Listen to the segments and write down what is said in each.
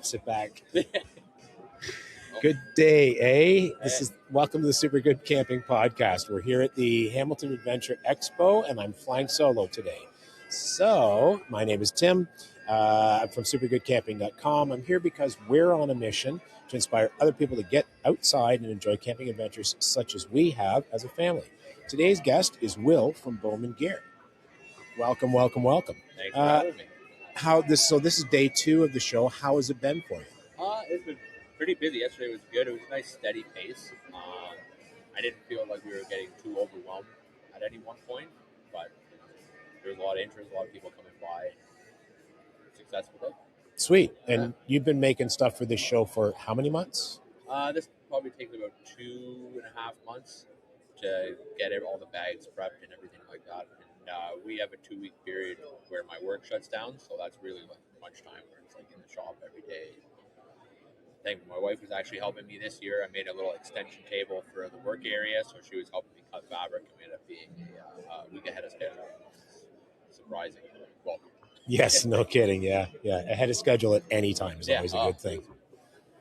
Sit back. Good day, eh? This is welcome to the Super Good Camping Podcast. We're here at the Hamilton Adventure Expo, and I'm flying solo today. So, my name is Tim. I'm from supergoodcamping.com. I'm here because we're on a mission to inspire other people to get outside and enjoy camping adventures such as we have as a family. Today's guest is Will from Bowman Gear. Welcome, welcome, welcome. Thanks for having me. This is day 2 of the show. How has it been for you? It's been pretty busy. Yesterday was good. It was a nice steady pace. I didn't feel like we were getting too overwhelmed at any one point, but there was a lot of interest, a lot of people coming by. Successful day. Sweet. And you've been making stuff for this show for how many months? This probably takes about 2.5 months to get all the bags prepped and everything like that. And we have a 2-week period where my work shuts down, so that's really like much time where it's like in the shop every day. I think my wife was actually helping me this year. I made a little extension table for the work area, so she was helping me cut fabric, and we ended up being a week ahead of schedule. Surprising. Welcome. Yes, no kidding. Yeah. Ahead of schedule at any time is always a good thing. It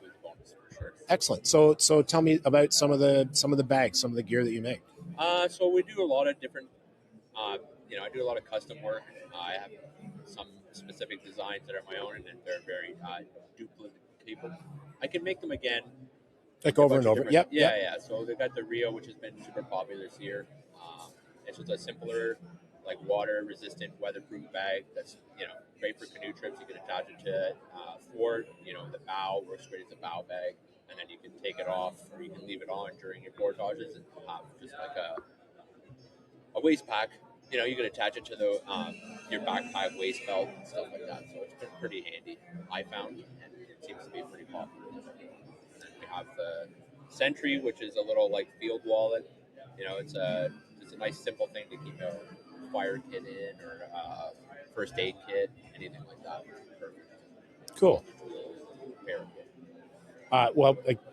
was a bonus for sure. Excellent. So tell me about some of the bags, some of the gear that you make. So we do a lot of different. I do a lot of custom work. I have some specific designs that are my own, and they're very duplicatable. I can make them again. Like over and over. Yep. Yeah. So they got the Rio, which has been super popular this year. It's just a simpler, like water-resistant, weatherproof bag that's great for canoe trips. You can attach it to Ford. The bow works great as a bow bag, and then you can take it off or you can leave it on during your portages and have just like a waist pack. You can attach it to the your backpack, waist belt, and stuff like that. So it's been pretty handy, I found, and it seems to be pretty popular. And then we have the Sentry, which is a little like field wallet. It's a nice simple thing to keep a fire kit in or first aid kit, anything like that. Perfect. Cool.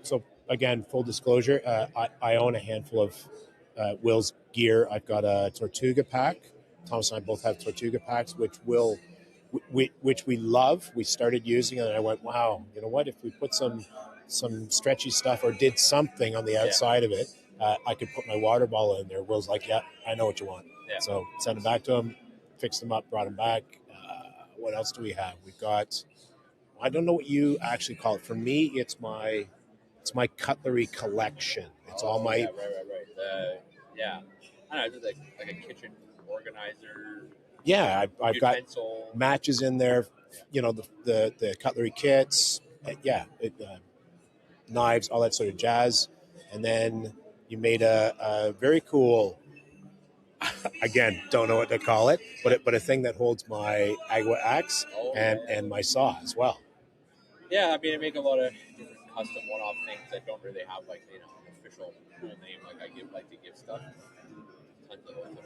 So again, full disclosure, I own a handful of Will's gear. I've got a Tortuga pack. Thomas and I both have Tortuga packs, which we love. We started using it, and I went, wow, you know what? If we put some stretchy stuff or did something on the outside of it, I could put my water bottle in there. Will's like, yeah, I know what you want. Yeah. So sent them back to him, fixed them up, brought them back. What else do we have? We've got, I don't know what you actually call it. For me, it's my cutlery collection. It's all my... Yeah, right. I don't know, just like a kitchen organizer. Yeah, I've got pencil. Matches in there, the cutlery kits, knives, all that sort of jazz. And then you made a very cool, again, don't know what to call it, but a thing that holds my agua axe and my saw as well. Yeah, I make a lot of different custom one-off things that don't really have an official cool name like I like to give stuff. Tons of little things.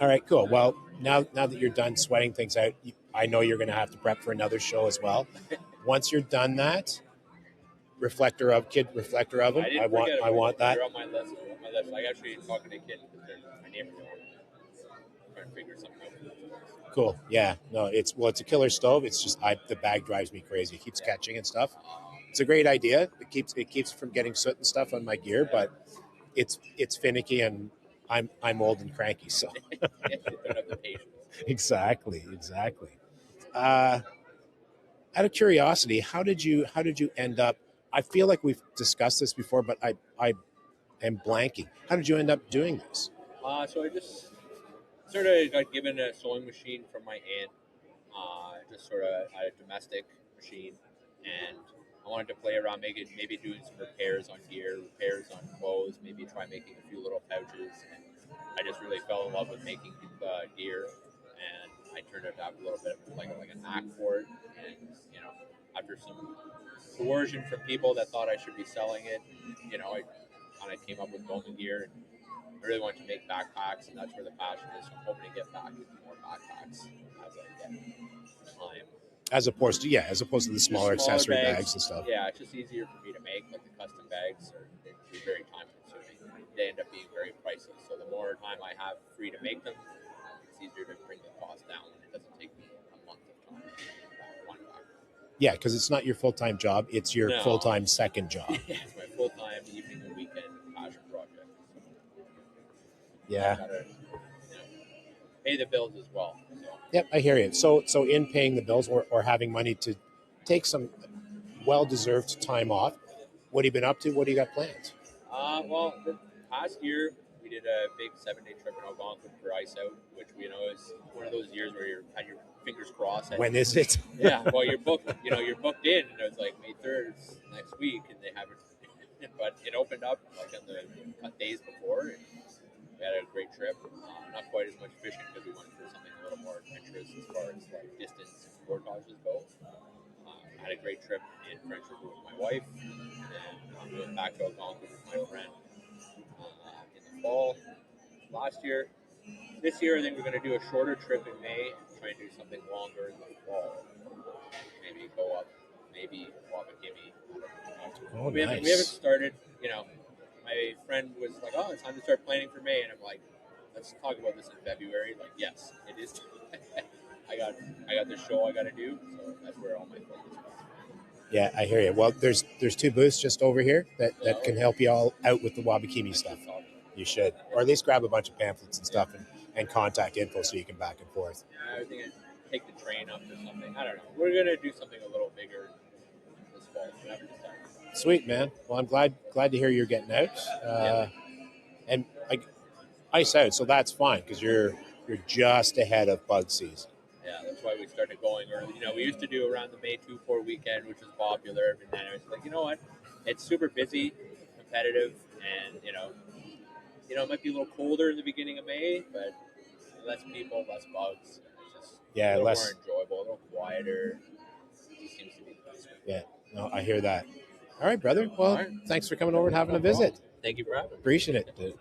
All right, cool. Well, now that you're done sweating things out, I know you're going to have to prep for another show as well. Once you're done that, reflector oven. I want that. You're on my list. I actually talking to a kid because they're my neighbor. Trying to figure something out. Cool. Yeah. No, it's a killer stove. It's just the bag drives me crazy. It keeps catching and stuff. It's a great idea. It keeps from getting soot and stuff on my gear, but it's finicky, and I'm old and cranky, so. You don't have the patience. Exactly. Out of curiosity, how did you end up? I feel like we've discussed this before, but I am blanking. How did you end up doing this? So I just sort of got given a sewing machine from my aunt, just sort of a domestic machine, and I wanted to play around, maybe doing some repairs on gear, repairs on clothes, maybe try making a few little pouches, and I just really fell in love with making gear, and I turned out to have a little bit of like a knack for it, and after some coercion from people that thought I should be selling it, I kind of came up with Bowman Gear, and I really wanted to make backpacks, and that's where the passion is. So I'm hoping to get back into more backpacks as I get time. As opposed to the smaller accessory bags and stuff. Yeah, it's just easier for me to make. Like the custom bags they're very time consuming. They end up being very pricey. So the more time I have free to make them, it's easier to bring the cost down, and it doesn't take me a month of time to make one back. Yeah, because it's not your full-time job; it's your No. full-time second job. Yeah, it's my full-time evening and weekend passion project. Yeah. Gotta, pay the bills as well. So. Yep, I hear you. So in paying the bills or having money to take some well-deserved time off, what have you been up to? What do you got planned? Well, the past year we did a big 7-day trip in Algonquin for ice out, which is one of those years where you had your fingers crossed. When is it? Yeah, well, you're booked. You're booked in, and it's like May 3rd next week, and they haven't. But it opened up like on the days before, and we had a great trip. Not quite as much fishing because we went for something a little more adventurous as far as like distance portages go. I had a great trip in French River with my wife, and we went back to Algonquin with my friend in the fall last year. This year, I think we're going to do a shorter trip in May, try and do something longer in the fall. Maybe go up, maybe Wabakimi. Oh, we haven't started. My friend was like, "Oh, it's time to start planning for May," and I'm like, "Let's talk about this in February." Like, yes, it is. I got this show I got to do, so that's where all my focus is. Yeah, I hear you. Well, there's two booths just over here that can help you all out with the Wabakimi stuff. You should, or at least grab a bunch of pamphlets and stuff and contact info so you can back and forth. I think I'd take the train up or something. I don't know. We're gonna do something a little bigger this fall. We haven't decided. Sweet, man. Well, I'm glad to hear you're getting out. And like ice out, so that's fine because you're just ahead of bug season. Yeah, that's why we started going early. We used to do around the May 2-4 weekend, which was popular, and then I was like, you know what? It's super busy, competitive, and it might be a little colder in the beginning of May, but less people, less bugs. It's just a little more enjoyable, a little quieter. It just seems to be the best way. Yeah, no, I hear that. All right, brother. Well, thanks for coming over and having a visit. Thank you for having me. Appreciate it.